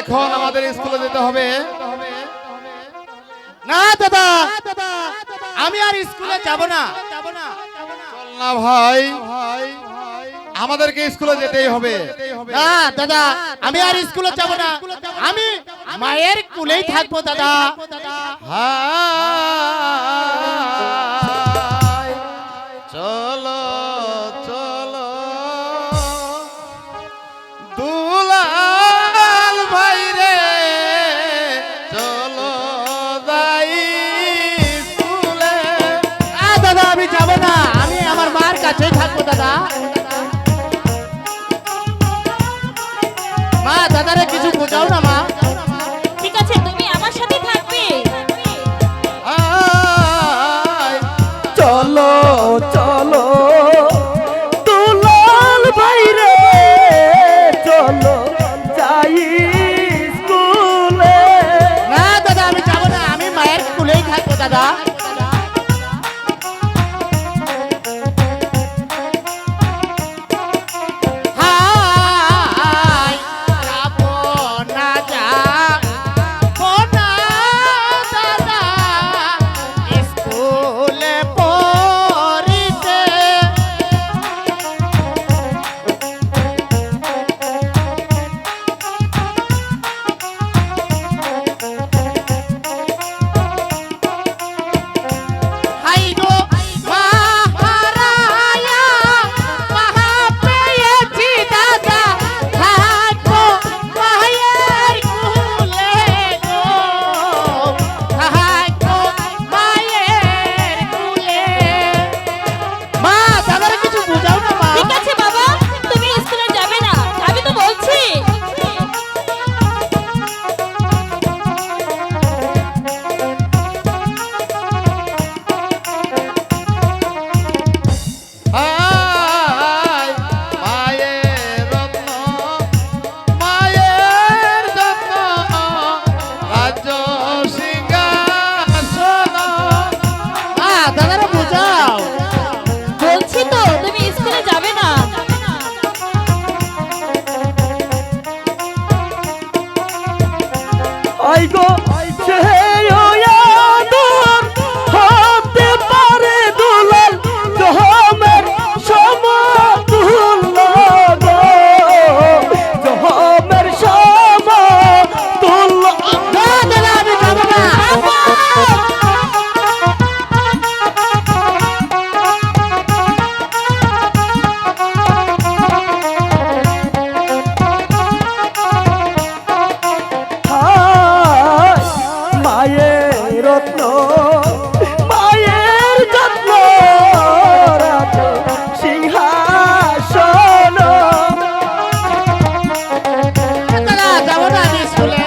এখন আমাদের স্কুলে যেতে হবে। না দাদা, আমি আর স্কুলে যাব না। চল না ভাই, আমাদেরকে স্কুলে যেতেই হবে। না দাদা, আমি আর স্কুলে যাব না। আমি মায়ের কুলেই থাকবো দাদা। হাই চলো চলো দুলাল ভাই রে, চলো যাই স্কুলে। দাদা আমি যাব না, আমি আমার মার কাছেই থাকবো দাদা। মা, দাদারে কিছু বোঝাও না মা। ঠিক আছে, তুমি আমার সাথে থাকবে। হাই চলো চলো দুলাল ভাই রে, চলো যাই স্কুলে। না দাদা, আমি যাব না, আমি মায়ের কুলেই থাকবো দাদা। হাই যাব না, যাবো না দাদা, স্কুলে পড়িতে। হাই গো মহারায়া, মহা পেয়েছি দাদা, থাকবো মায়ের কুলে গো, থাকবো মায়ের কুলে। মা, দাদারে কিছু বুঝাও না মা। ঠিক আছে বাবা, তুমি স্কুলে যাবে না, আমি তো বলছি। হাই মায়ের রত্ন, মায়ের যত্ন, রাজ্য সিংহাসন। মা, দাদারে বুঝাও। বলছি তো তুমি স্কুলে যাবে না। আই গো সে আদর হতে পারে দুলাল জহমের সমতুল গো, জহমের সমতুল। না দাদা, আমি যাব না। হায় মায়ের রত্ন, মায়ের যত্ন, রাজ সিংহাসন। দাদা যাব না আমি স্কুলে।